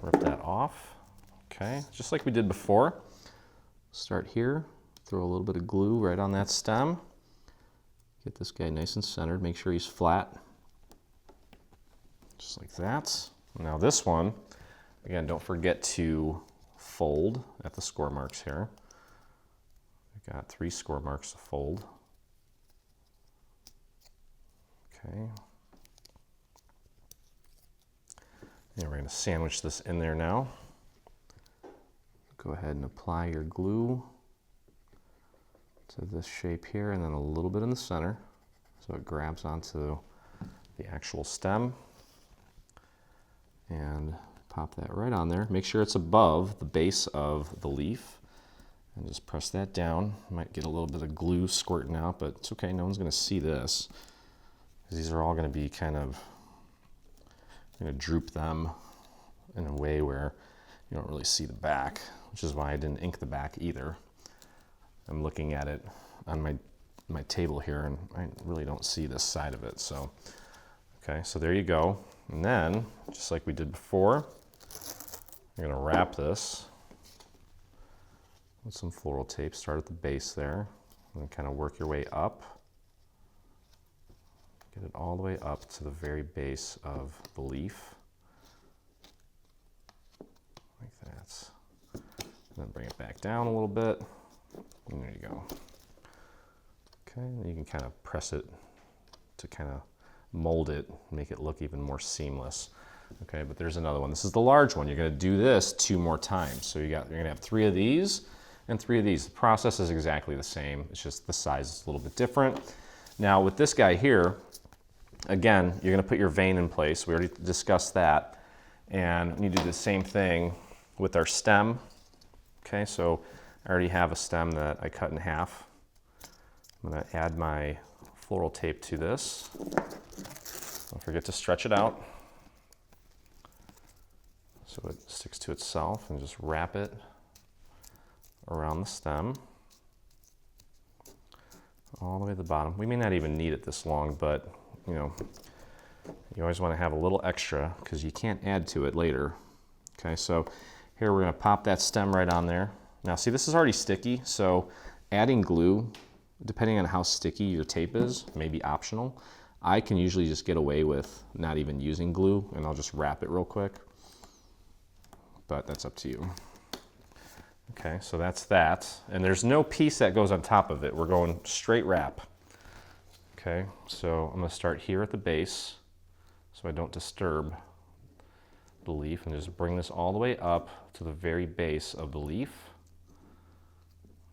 Rip that off. Okay, just like we did before. Start here, throw a little bit of glue right on that stem, Get this guy nice and centered. Make sure he's flat. Just like that. Now this one, again, don't forget to fold at the score marks here. We've got 3 score marks to fold. Okay. And we're going to sandwich this in there now. Go ahead and apply your glue to this shape here, and then a little bit in the center so it grabs onto the actual stem. And pop that right on there. Make sure it's above the base of the leaf. And just press that down. Might get a little bit of glue squirting out, but it's okay. No one's going to see this. These are all going to be kind of, I'm going to droop them in a way where you don't really see the back, which is why I didn't ink the back either. I'm looking at it on my table here, and I really don't see this side of it. So, okay, so there you go. And then, just like we did before, you're going to wrap this with some floral tape. Start at the base there, and kind of work your way up. Get it all the way up to the very base of the leaf. Like that. And then bring it back down a little bit. And there you go. Okay, and you can kind of press it to kind of mold it, make it look even more seamless. Okay, but there's another one. This is the large one. You're going to do this 2 more times. So you're going to have 3 of these and 3 of these. The process is exactly the same. It's just the size is a little bit different. Now with this guy here, again, you're going to put your vein in place. We already discussed that. And we do the same thing with our stem. Okay, so I already have a stem that I cut in half. I'm going to add my floral tape to this. Don't forget to stretch it out so it sticks to itself, and just wrap it around the stem all the way to the bottom. We may not even need it this long, but you know, you always want to have a little extra because you can't add to it later. Okay, so here we're going to pop that stem right on there. Now see, this is already sticky, so adding glue, depending on how sticky your tape is, may be optional. I can usually just get away with not even using glue, and I'll just wrap it real quick. But that's up to you. Okay, so that's that. And there's no piece that goes on top of it. We're going straight wrap. Okay, so I'm going to start here at the base so I don't disturb the leaf, and just bring this all the way up to the very base of the leaf.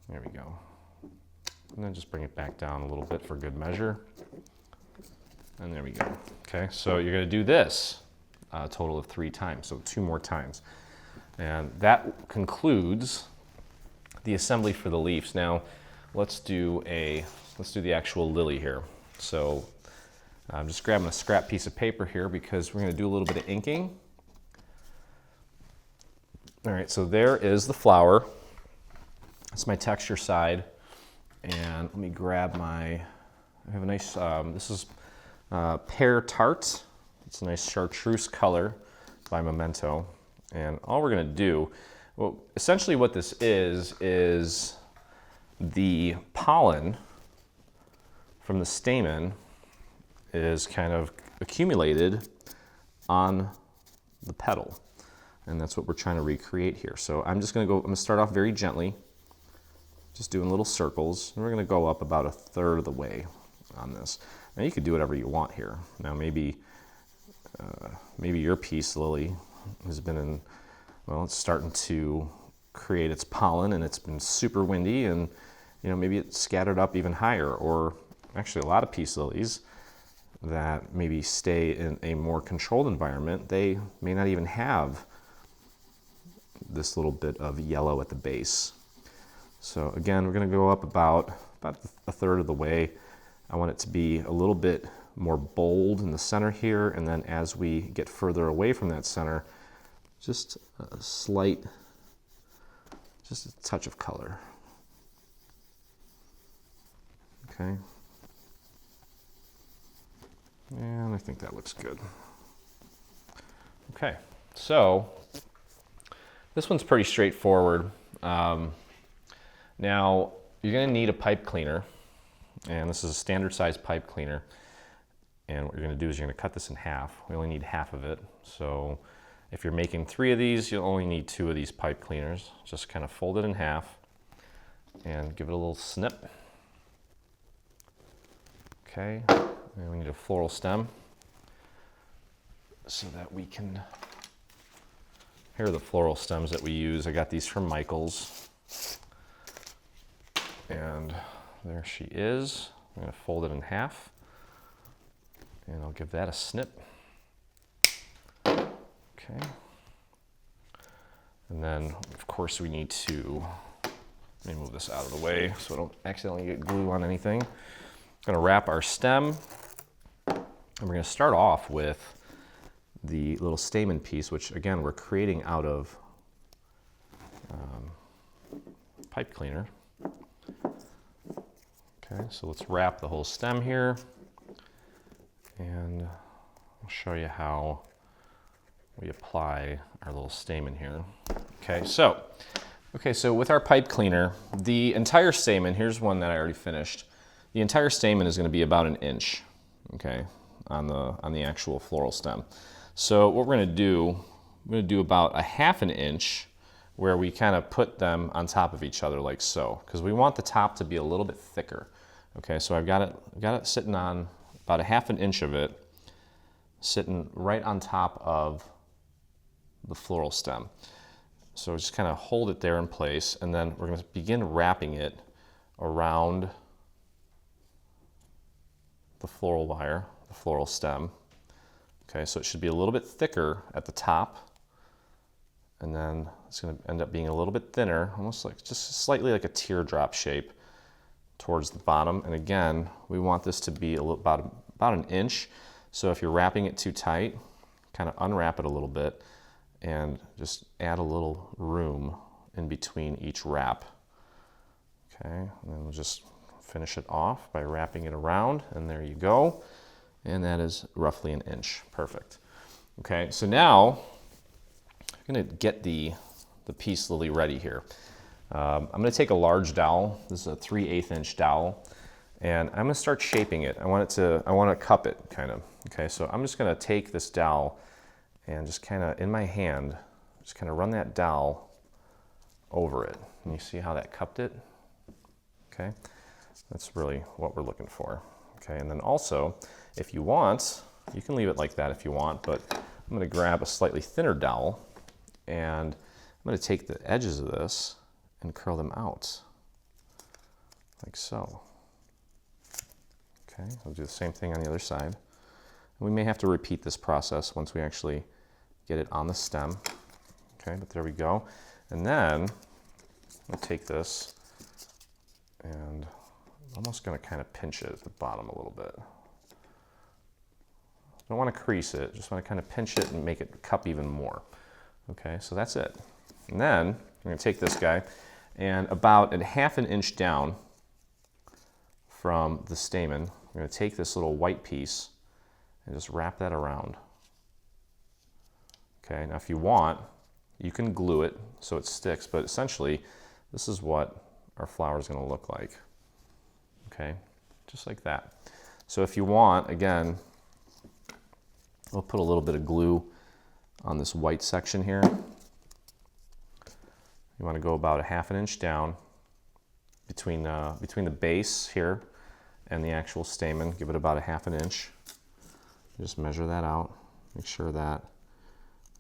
There we go. And then just bring it back down a little bit for good measure. And there we go. Okay, so you're going to do this a total of 3 times, so 2 more times. And that concludes the assembly for the leaves. Now, let's do the actual lily here. So I'm just grabbing a scrap piece of paper here because we're going to do a little bit of inking. All right, so there is the flower. That's my texture side. And let me grab I have a nice, this is Pear Tart. It's a nice chartreuse color by Memento. And all we're going to do, well, essentially what this is the pollen from the stamen is kind of accumulated on the petal. And that's what we're trying to recreate here. So I'm just going to start off very gently, just doing little circles. And we're going to go up about 1/3 of the way on this. Now you could do whatever you want here. Now maybe your piece, Lily, has been in, well, it's starting to create its pollen, and it's been super windy, and you know, maybe it's scattered up even higher. Or actually, a lot of peace lilies that maybe stay in a more controlled environment, they may not even have this little bit of yellow at the base. So again, we're going to go up about 1/3 of the way. I want it to be a little bit more bold in the center here, and then as we get further away from that center, just a slight, just a touch of color. Okay. And I think that looks good. Okay, so this one's pretty straightforward. Now, you're going to need a pipe cleaner. and this is a standard size pipe cleaner. And what you're going to do is you're going to cut this in half. We only need half of it. So if you're making 3 of these, you'll only need 2 of these pipe cleaners. Just kind of fold it in half and give it a little snip. Okay, and we need a floral stem so that we can, here are the floral stems that we use. I got these from Michael's. And there she is. I'm going to fold it in half. And I'll give that a snip. Okay. And then, of course, we need to, let me move this out of the way so I don't accidentally get glue on anything. I'm gonna wrap our stem. And we're gonna start off with the little stamen piece, which again, we're creating out of pipe cleaner. Okay, so let's wrap the whole stem here. And I'll show you how we apply our little stamen here. Okay, so with our pipe cleaner, the entire stamen, here's one that I already finished. The entire stamen is going to be about 1 inch, okay, on the actual floral stem. So what we're going to do about a 1/2 inch where we kind of put them on top of each other like so, because we want the top to be a little bit thicker. Okay, so I've got it sitting on about a 1/2 inch of it, sitting right on top of the floral stem. So just kind of hold it there in place, and then we're going to begin wrapping it around the floral wire, the floral stem. Okay, so it should be a little bit thicker at the top, and then it's going to end up being a little bit thinner, almost like just slightly like a teardrop shape towards the bottom. And again, we want this to be about 1 inch. So if you're wrapping it too tight, kind of unwrap it a little bit and just add a little room in between each wrap. Okay, and then we'll just finish it off by wrapping it around, and there you go. And that is roughly 1 inch. Perfect. Okay, so now I'm going to get the piece lily ready here. I'm going to take a large dowel. This is a 3/8 inch dowel, and I'm going to start shaping it. I want to cup it kind of. Okay, so I'm just going to take this dowel and just kind of in my hand, just kind of run that dowel over it. And you see how that cupped it? Okay, that's really what we're looking for. Okay, and then also, if you want, you can leave it like that if you want, but I'm going to grab a slightly thinner dowel, and I'm going to take the edges of this and curl them out, like so. Okay, I'll do the same thing on the other side. We may have to repeat this process once we actually get it on the stem. Okay, but there we go. And then I'll take this and I'm almost going to kind of pinch it at the bottom a little bit. Don't want to crease it, just want to kind of pinch it and make it cup even more. Okay, so that's it. And then I'm going to take this guy, and about 1/2 inch down from the stamen, I'm going to take this little white piece and just wrap that around. Okay, now if you want, you can glue it so it sticks, but essentially this is what our flower is going to look like. Okay, just like that. So if you want, again, we'll put a little bit of glue on this white section here. You want to go about 1/2 inch down between the base here and the actual stamen. Give it about 1/2 inch. Just measure that out. Make sure that,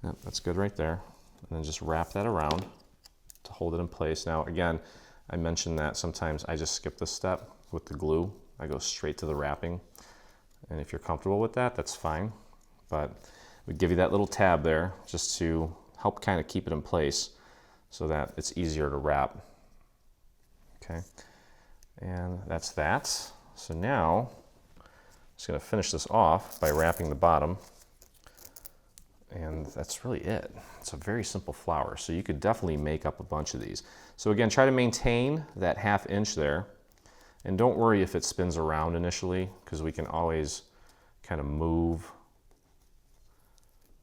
yep, that's good right there. And then just wrap that around to hold it in place. Now again, I mentioned that sometimes I just skip this step with the glue. I go straight to the wrapping. And if you're comfortable with that, that's fine. But we give you that little tab there just to help kind of keep it in place so that it's easier to wrap. Okay, and that's that. So now I'm just going to finish this off by wrapping the bottom, and that's really it. It's a very simple flower, so you could definitely make up a bunch of these. So again, try to maintain that 1/2 inch there, and don't worry if it spins around initially, because we can always kind of move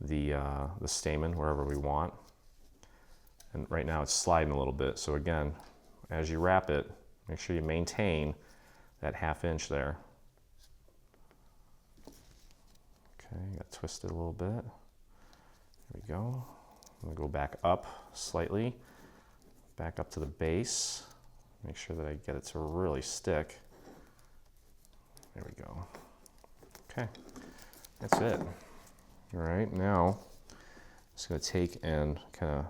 the stamen wherever we want. And right now it's sliding a little bit, so again, as you wrap it, make sure you maintain that 1/2 inch there. Okay, got to twist it a little bit. There we go. I'm gonna go back up slightly, back up to the base. Make sure that I get it to really stick. There we go. Okay, that's it. All right, now just gonna take and kind of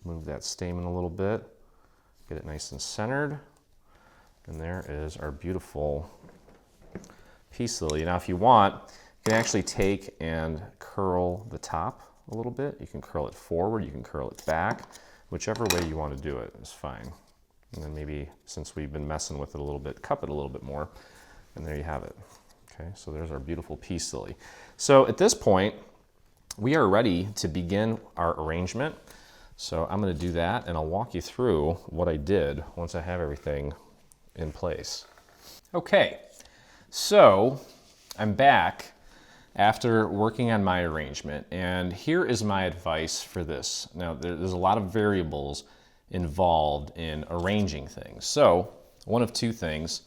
move that stamen a little bit, get it nice and centered. And there is our beautiful peace lily. Now, if you want, you can actually take and curl the top a little bit. You can curl it forward, you can curl it back. Whichever way you want to do it is fine. And then maybe, since we've been messing with it a little bit, cup it a little bit more. And there you have it. Okay, so there's our beautiful peace lily. So at this point, we are ready to begin our arrangement. So I'm going to do that, and I'll walk you through what I did once I have everything in place. Okay, so I'm back after working on my arrangement, and here is my advice for this. Now, there's a lot of variables involved in arranging things. So one of two things,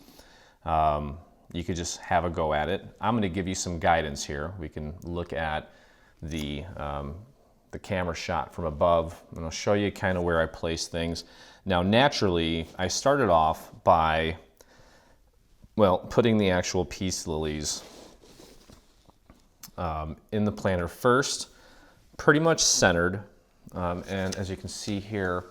you could just have a go at it. I'm going to give you some guidance here. We can look at the camera shot from above, and I'll show you kind of where I place things. Now, naturally, I started off by, well, putting the actual peace lilies in the planter first, pretty much centered. And as you can see here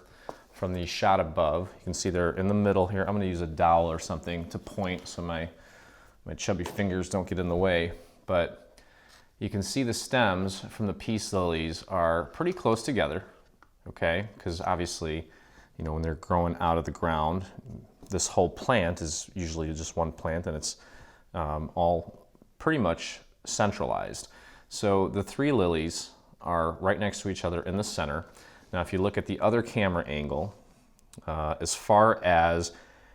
from the shot above, you can see they're in the middle here. I'm going to use a dowel or something to point so my chubby fingers don't get in the way. But you can see the stems from the peace lilies are pretty close together, okay? Because obviously, you know, when they're growing out of the ground, this whole plant is usually just one plant, and it's all pretty much centralized. So the 3 lilies are right next to each other in the center. Now, if you look at the other camera angle, as far as,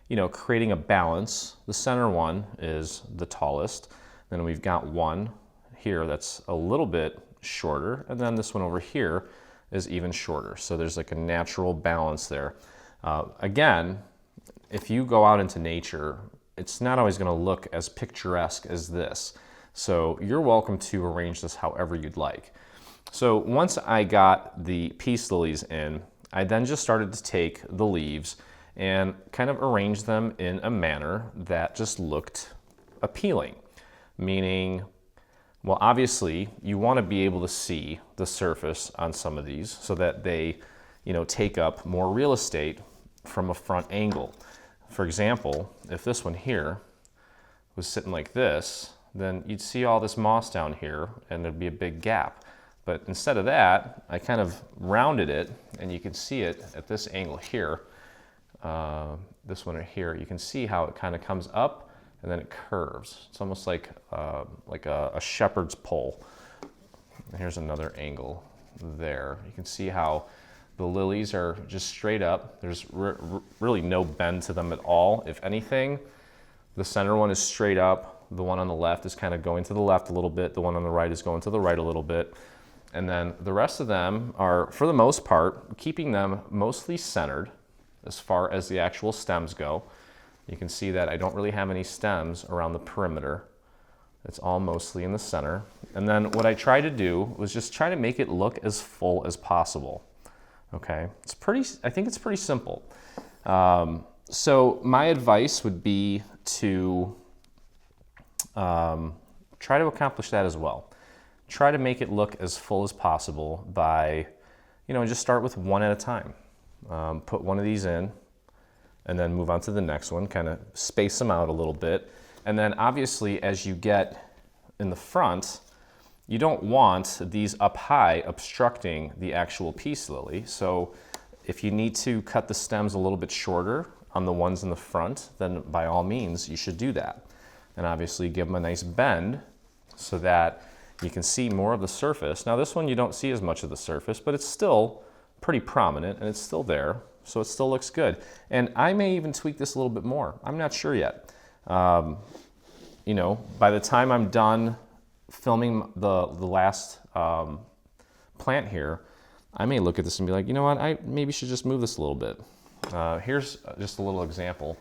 you know, creating a balance, the center one is the tallest. Then we've got one here that's a little bit shorter, and then this one over here is even shorter. So there's like a natural balance there. Again, if you go out into nature, it's not always going to look as picturesque as this. So you're welcome to arrange this however you'd like. So once I got the peace lilies in, I then just started to take the leaves and kind of arrange them in a manner that just looked appealing. Meaning, well, obviously you want to be able to see the surface on some of these so that they, you know, take up more real estate from a front angle. For example, if this one here was sitting like this, then you'd see all this moss down here and there'd be a big gap. But instead of that, I kind of rounded it, and you can see it at this angle here. This one right here, you can see how it kind of comes up and then it curves. It's almost like a shepherd's pole. Here's another angle there. You can see how the lilies are just straight up. There's really no bend to them at all. If anything, the center one is straight up. The one on the left is kind of going to the left a little bit. The one on the right is going to the right a little bit. And then the rest of them are, for the most part, keeping them mostly centered as far as the actual stems go. You can see that I don't really have any stems around the perimeter. It's all mostly in the center. And then what I tried to do was just try to make it look as full as possible. Okay, I think it's pretty simple. So my advice would be to try to accomplish that as well. Try to make it look as full as possible by, you know, just start with one at a time. Put one of these in and then move on to the next one, kind of space them out a little bit. And then obviously as you get in the front, you don't want these up high obstructing the actual peace lily. So if you need to cut the stems a little bit shorter on the ones in the front, then by all means you should do that. And obviously give them a nice bend so that you can see more of the surface. Now this one you don't see as much of the surface, but it's still pretty prominent and it's still there, so it still looks good. And I may even tweak this a little bit more. I'm not sure yet. You know, by the time I'm done filming the last plant here, I may look at this and be like, you know what, I maybe should just move this a little bit. Here's just a little example.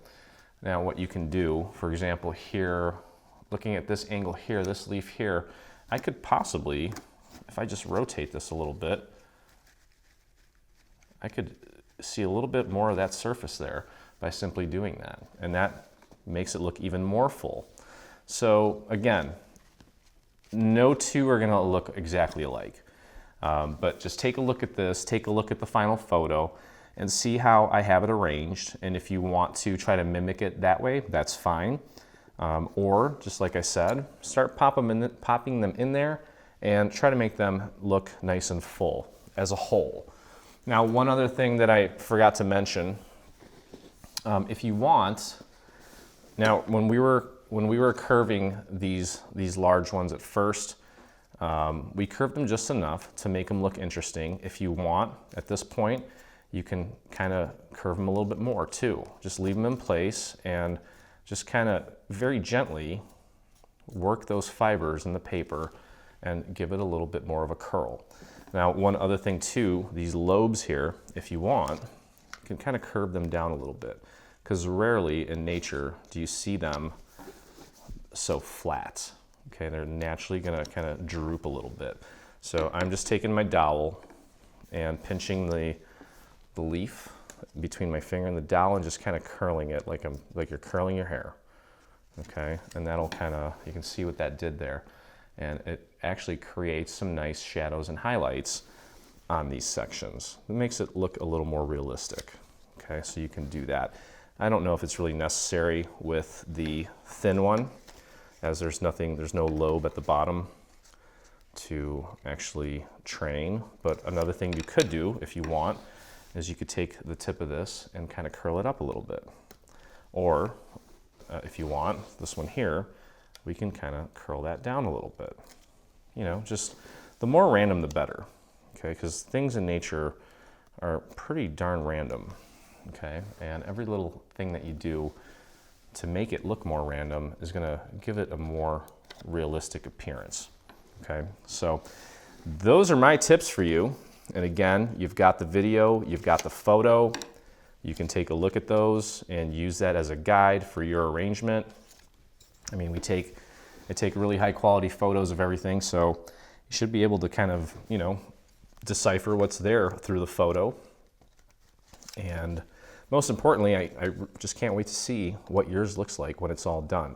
Now what you can do, for example here, looking at this angle here, this leaf here, I could possibly, if I just rotate this a little bit, I could see a little bit more of that surface there by simply doing that. And that makes it look even more full. So again, no two are gonna look exactly alike. But just take a look at this, take a look at the final photo, and see how I have it arranged. And if you want to try to mimic it that way, that's fine. Or just like I said, start popping them in there and try to make them look nice and full as a whole. Now, one other thing that I forgot to mention, if you want, now when we were curving these large ones at first, we curved them just enough to make them look interesting. If you want, at this point, you can kind of curve them a little bit more too. Just leave them in place and just kind of very gently work those fibers in the paper and give it a little bit more of a curl. Now, one other thing too, these lobes here, if you want, you can kind of curve them down a little bit, because rarely in nature do you see them so flat. Okay, they're naturally gonna kind of droop a little bit. So I'm just taking my dowel and pinching the leaf between my finger and the dowel and just kind of curling it like you're curling your hair. Okay, and that'll kind of, you can see what that did there. And it actually creates some nice shadows and highlights on these sections. It makes it look a little more realistic. Okay, so you can do that. I don't know if it's really necessary with the thin one, as there's no lobe at the bottom to actually train. But another thing you could do if you want is you could take the tip of this and kind of curl it up a little bit. Or if you want, this one here, we can kind of curl that down a little bit. You know, just the more random the better, okay? Because things in nature are pretty darn random, okay? And every little thing that you do to make it look more random is gonna give it a more realistic appearance, okay? So those are my tips for you. And again, you've got the video, you've got the photo. You can take a look at those and use that as a guide for your arrangement. I mean, I take really high quality photos of everything, so you should be able to kind of, you know, decipher what's there through the photo. And most importantly, I just can't wait to see what yours looks like when it's all done.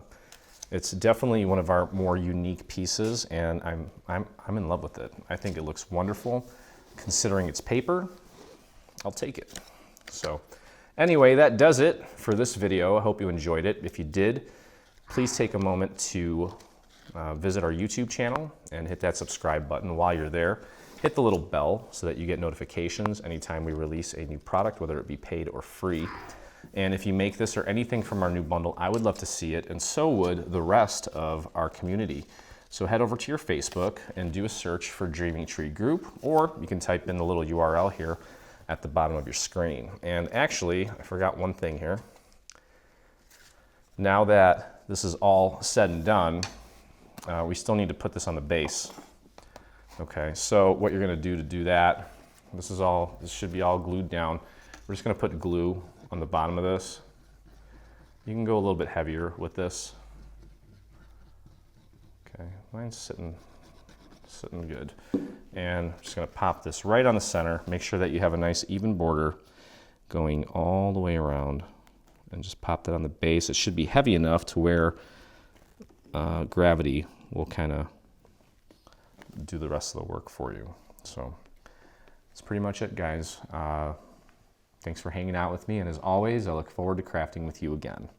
It's definitely one of our more unique pieces, and I'm in love with it. I think it looks wonderful. Considering it's paper, I'll take it. So anyway, that does it for this video. I hope you enjoyed it. If you did, please take a moment to visit our YouTube channel and hit that subscribe button while you're there. Hit the little bell so that you get notifications anytime we release a new product, whether it be paid or free. And if you make this or anything from our new bundle, I would love to see it, and so would the rest of our community. So head over to your Facebook and do a search for Dreaming Tree Group, or you can type in the little URL here at the bottom of your screen. And actually, I forgot one thing here. Now that this is all said and done, we still need to put this on the base. Okay, so what you're gonna do to do that, this should be all glued down. We're just gonna put glue on the bottom of this. You can go a little bit heavier with this. Okay, mine's sitting good. And I'm just gonna pop this right on the center. Make sure that you have a nice even border going all the way around, and just pop that on the base. It should be heavy enough to where gravity will kind of do the rest of the work for you. So that's pretty much it, guys. Thanks for hanging out with me, and as always, I look forward to crafting with you again.